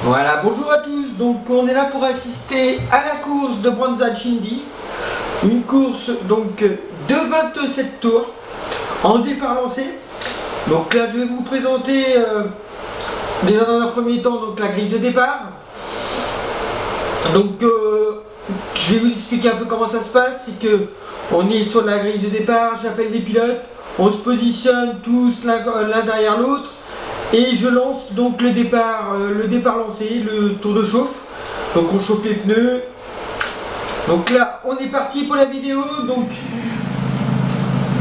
Voilà, bonjour à tous. Donc on est là pour assister à la course de Brandzach Indy, une course donc de 27 tours en départ lancé. Donc là je vais vous présenter déjà dans un premier temps donc la grille de départ. Donc je vais vous expliquer un peu comment ça se passe. C'est que on est sur la grille de départ, j'appelle les pilotes, on se positionne tous l'un derrière l'autre. Et je lance donc le départ lancé, le tour de chauffe. Donc on chauffe les pneus. Donc là on est parti pour la vidéo. Donc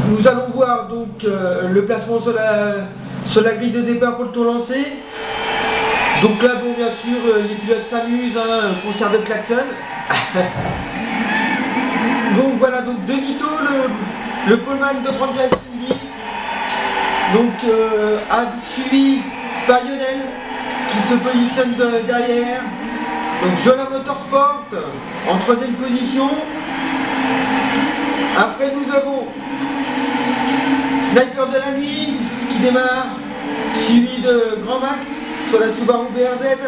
nous allons voir donc le placement sur la grille de départ pour le tour lancé. Donc là bon bien sûr les pilotes s'amusent, hein, concert de klaxon. Donc voilà, donc Denito, le poleman de Brandzach Indy. Donc suivi par Lionel qui se positionne derrière. Donc Jola Motorsport en troisième position. Après nous avons Sniper de la nuit qui démarre, suivi de Grand Max sur la Subaru BRZ.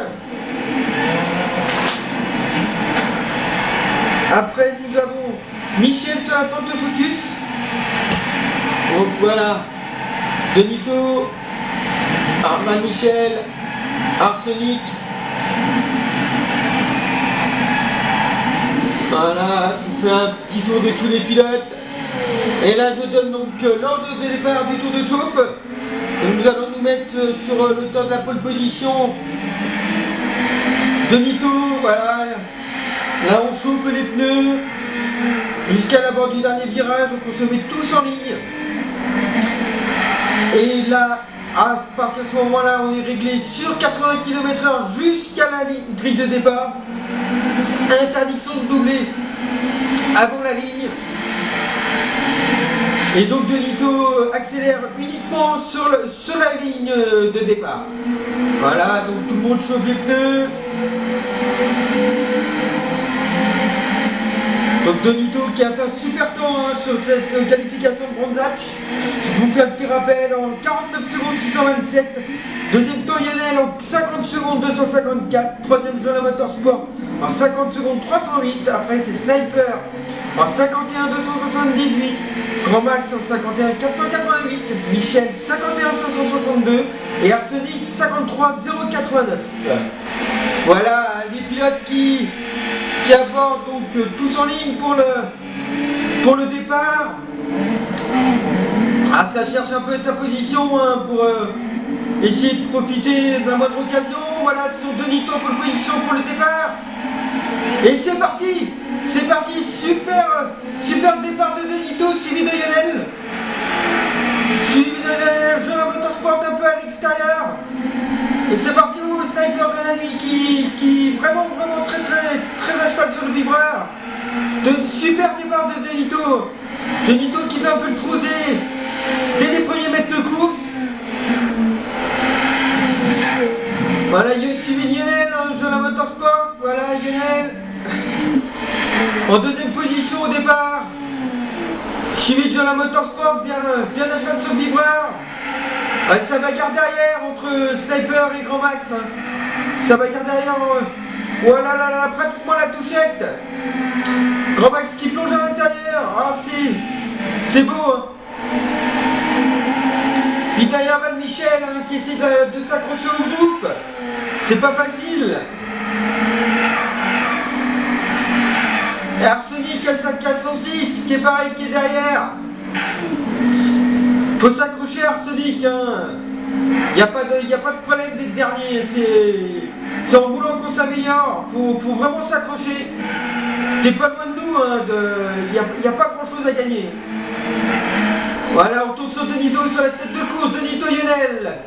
Après nous avons Michel sur la Ford Focus. Donc voilà, Denito, Armand Michel, Arsenic. Voilà, je vous fais un petit tour de tous les pilotes. Et là je donne donc l'ordre de départ du tour de chauffe. Et nous allons nous mettre sur le temps de la pole position. Denito, voilà. Là on chauffe les pneus jusqu'à la bord du dernier virage, donc on se met tous en ligne. Et là, à partir de ce moment-là, on est réglé sur 80 km/h jusqu'à la grille de départ. Interdiction de doubler avant la ligne. Et donc Denito accélère uniquement sur la ligne de départ. Voilà, donc tout le monde chauffe les pneus. Donc Denito qui a fait un super temps sur cette qualification de Brandzach. Je vous fais un petit rappel en 49 secondes 627. Deuxième temps Lionel en 50 secondes 254. Troisième Jola Motorsport en 50 secondes 308. Après c'est Sniper en 51 278. Grand Max en 51 488. Michel 51 562. Et Arsenic 53 089. Voilà les pilotes qui abordent donc tous en ligne pour le départ. Ah, ça cherche un peu sa position pour essayer de profiter de la moindre occasion. Voilà, sur Denito pour position pour le départ. Et c'est parti, super départ de Denito, suivi de Lionel. Jola Motorsport un peu à l'extérieur. Et c'est parti où le Sniper de la nuit qui vraiment très à cheval sur le vibreur. Super départ de Denito. Denito qui fait un peu le trou dès les premiers mètres de course. Voilà, suivi Lionel, Jola Motorsport. Voilà Lionel. En deuxième position au départ. Suivi de Jola Motorsport, bien à cheval sur le vibreur. Ça va garder derrière entre Sniper et Grand Max. Ça va garder derrière. Voilà, là, pratiquement la touchette. Grand Max qui plonge à l'intérieur. Ah, c'est beau. Hein. Puis derrière Van Michel qui essaie de s'accrocher au groupe. C'est pas facile. Et Arsenic à 406 qui est pareil, qui est derrière. Faut s'accrocher à Arsenic, hein. Y a pas de problème d'être dernier, c'est en roulant qu'on s'améliore, faut vraiment s'accrocher. T'es pas loin de nous, hein, y a pas grand chose à gagner. Voilà, on tourne sur Denito sur la tête de course, Denito Lionel.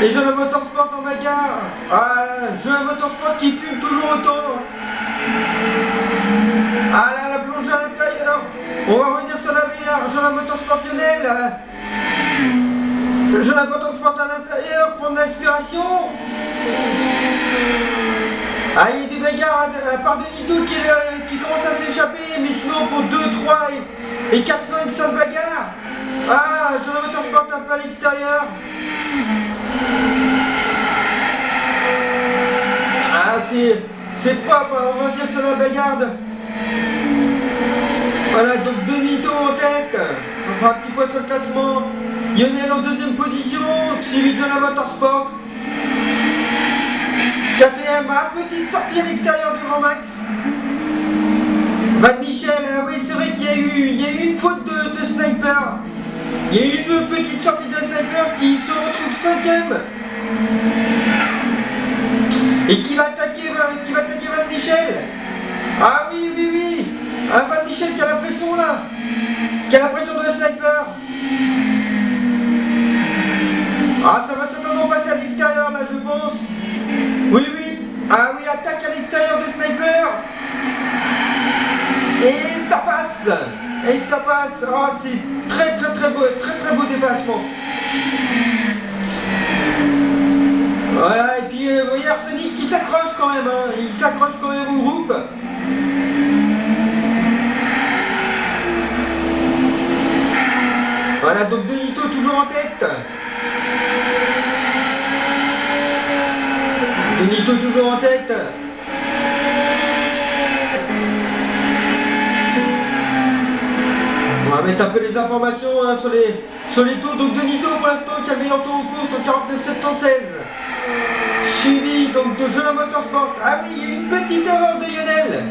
Et Jola Motorsport en bagarre. Voilà, Jola Motorsport qui fume toujours autant. Ah là, la plongée à l'intérieur. On va revenir sur la VR, Jola Motorsport Lionel. Jola Motorsport à l'intérieur, prendre l'aspiration. Ah, il y a des bagarres à part Denito qui commence à s'échapper, mais sinon pour 2, 3 et 4, 5, ça se bagarre. Ah, Jola Motorsport un peu à l'extérieur. c'est propre, hein, on revient sur la bagarre. Voilà, donc Donito en tête, on fera un petit point sur le classement. Lionel en deuxième position, suivi de Jonah Motorsport. Quatrième, petite sortie à l'extérieur du Grand Max. Van Michel, oui c'est vrai qu'il y a eu une faute de Sniper. Il y a eu une petite sortie de Sniper qui se retrouve cinquième. Et qui va attaquer Van Michel. Ah oui. Ah, Van Michel qui a la pression là. Qui a la pression de Sniper. Ah, ça va certainement passer à l'extérieur là, je pense. Oui. Ah oui, attaque à l'extérieur de Sniper. Et ça passe. Oh, c'est très beau dépassement. Voilà, et puis vous voyez Arsenic qui s'accroche quand même, hein. Il s'accroche quand même au groupe. Voilà, donc Donito toujours en tête. Donito toujours en tête. On va mettre un peu les informations hein, sur les tours. Donc Donito pour l'instant qui a le meilleur tour en course en 49,716. Suivi donc de Jonah Motorsport. Ah oui, il y a eu une petite erreur de Lionel.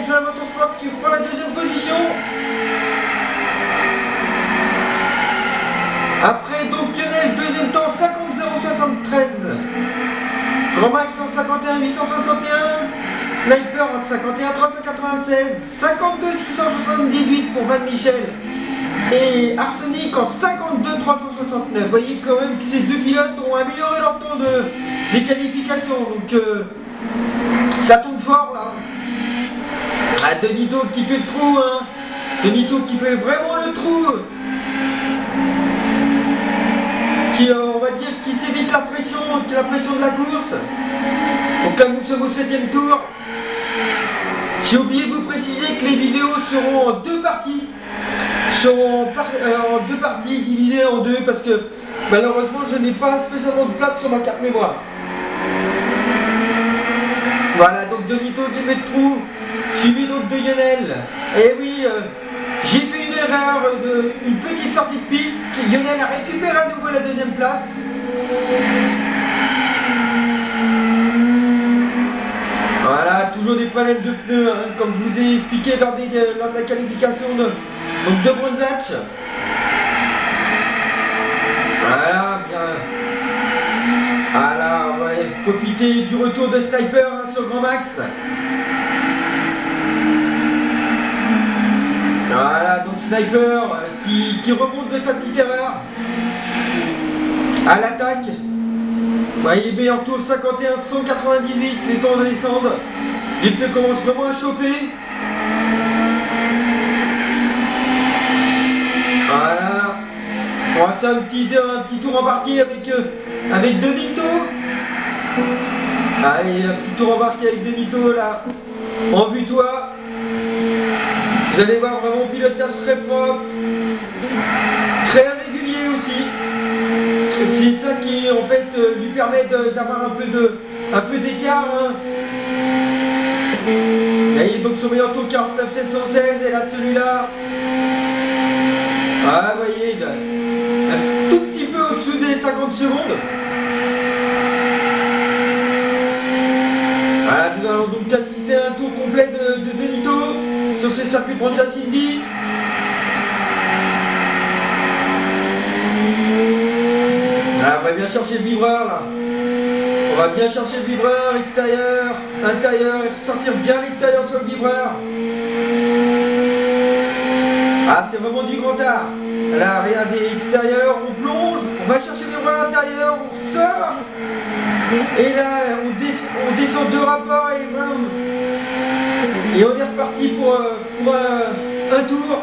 Jonah Motorsport qui prend la deuxième position. Après donc Lionel, deuxième temps 50,073. Grand Max en 51,861. Sniper en 51,396. 52,678 pour Van Michel. Et Arsenic en 52,369. Vous voyez quand même que ces deux pilotes ont amélioré leur temps des qualifications. Donc ça tombe fort là. Ah, Donito qui fait le trou. Hein. Donito qui fait vraiment le trou. Qui, on va dire, qui s'évite la pression de la course. Donc là nous sommes au 7e tour. J'ai oublié de vous préciser que les vidéos seront en deux parties. En deux parties divisées en deux parce que malheureusement je n'ai pas spécialement de place sur ma carte mémoire. Voilà, donc Donito qui met le trou, suivi donc de Lionel. Et oui, j'ai fait une erreur, une petite sortie de piste. Lionel a récupéré à nouveau la deuxième place. Voilà, toujours des problèmes de pneus, hein, comme je vous ai expliqué lors de la qualification de Brunzach. Voilà, bien. Voilà, on va profiter du retour de Sniper hein, sur Grand Max. Voilà, donc Sniper qui remonte de sa petite erreur à l'attaque. Voyez, meilleur tour 51,198, les temps descendent. Les pneus commencent vraiment à chauffer. Voilà. On va faire un petit tour embarqué avec Donito. Allez, un petit tour embarqué avec Donito là. En vue toi. Vous allez voir vraiment pilotage très propre. Très régulier aussi. C'est ça qui en fait lui permet d'avoir un peu d'écart. Hein. Voyez donc son meilleur tour 49,716 et là celui-là. Ah vous voyez, un tout petit peu au-dessous des 50 secondes. Voilà, nous allons donc assister à un tour complet de Donito sur ces circuits de Brunzach Indy. Ah, on va bien chercher le vibreur là. On va bien chercher le vibreur, extérieur, intérieur, et sortir bien l'extérieur sur le vibreur. Ah, c'est vraiment du grand art. Là, regardez, extérieur, on plonge, on va chercher le vibreur intérieur, on sort. Et là, on descend deux rapports et on est reparti pour un tour.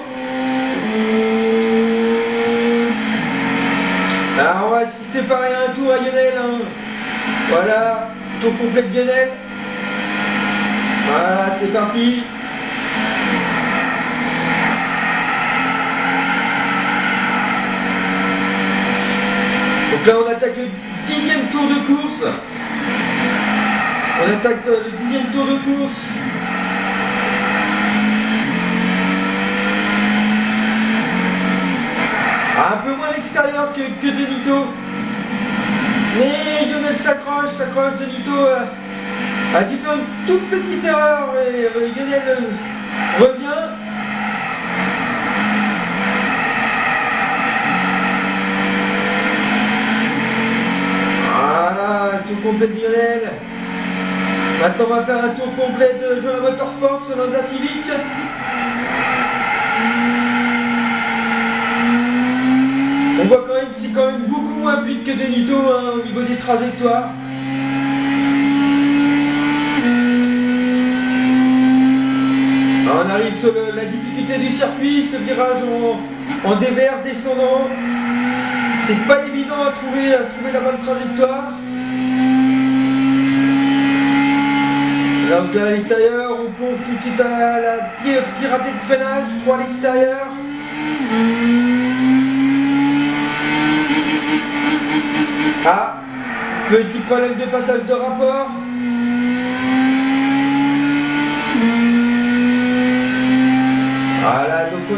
Alors on va assister pareil à un tour à Lionel. Hein. Voilà, tour complet de Lionel. Voilà, c'est parti. Donc là on attaque le 10e tour de course. attaque le 10e tour de course. Un peu moins à l'extérieur que Denito. Mais Lionel s'accroche, Denito a dû faire une toute petite erreur et Lionel revient. Voilà, le tour complet de Lionel. Maintenant on va faire un tour complet de Jola Motorsport sur l'Honda Civic. On voit quand même que c'est quand même beaucoup moins fluide que Denito hein, au niveau des trajectoires. Alors on arrive sur la difficulté du circuit, ce virage en dévers descendant. C'est pas évident à trouver la bonne trajectoire. Donc là à l'extérieur, on plonge tout de suite à la petit raté de freinage, 3 à l'extérieur. Ah, petit problème de passage de rapport. Voilà, donc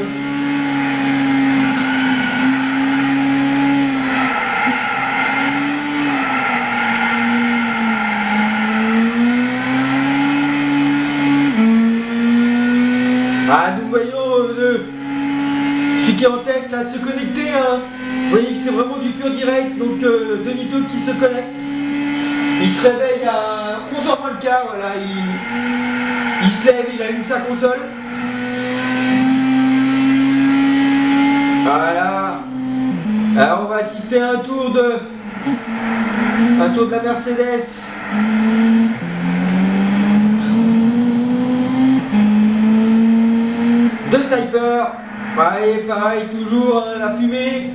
nous voyons celui qui est en tête là se connecter. Hein. Vous voyez que c'est vraiment du pur direct. Donc Denito qui se connecte. Il se réveille à 11h moins le quart. Voilà, il se lève, il allume sa console. Voilà. Alors on va assister à un tour de la Mercedes. De Sniper. Pareil, toujours hein, la fumée.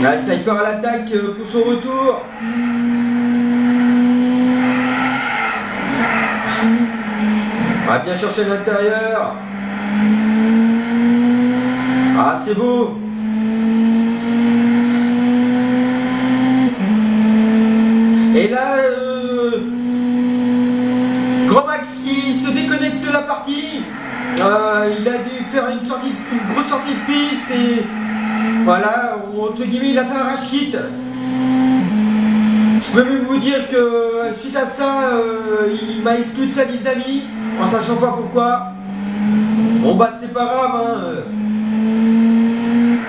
La Sniper à l'attaque pour son retour. On va bien chercher l'intérieur. Ah, c'est beau. Et là, Grand Max qui se déconnecte de la partie. Il a dû faire une grosse sortie de piste et voilà, entre guillemets, il a fait un rage kit. Je peux même vous dire que suite à ça, il m'a exclu de sa liste d'amis, en sachant pas pourquoi. Bon bah c'est pas grave, hein.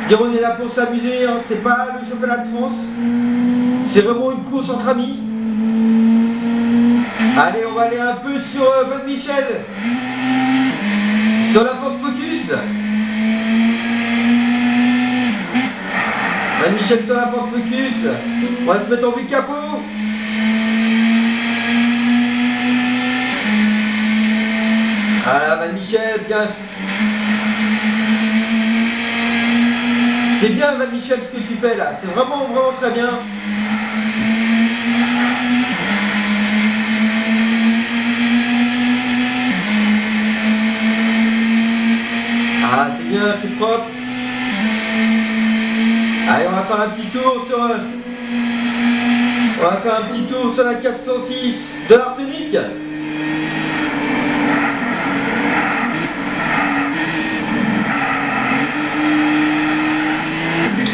Je veux dire, on est là pour s'amuser, hein. C'est pas le championnat de France. C'est vraiment une course entre amis. Allez, on va aller un peu sur Van Michel. Sur la Ford Focus. Van Michel sur la Ford Focus. On va se mettre en vue capot. Voilà, Van Michel, bien. C'est bien, Van Michel, ce que tu fais là. C'est vraiment très bien. Ah, c'est bien, c'est propre. Allez, on va faire un petit tour sur la 406 de l'Arsenic.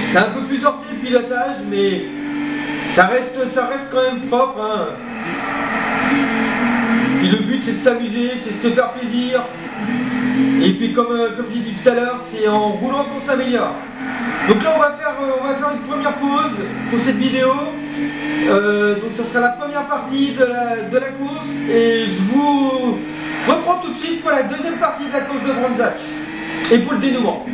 C'est un peu plus heurté le pilotage, mais ça reste quand même propre. Hein. Puis le but c'est de s'amuser, c'est de se faire plaisir. Et puis comme j'ai dit tout à l'heure, c'est en roulant qu'on s'améliore. Donc là on va faire une première pause pour cette vidéo. Donc ça sera la première partie de la course. Et je vous reprends tout de suite pour la deuxième partie de la course de Brands Hatch. Et pour le dénouement.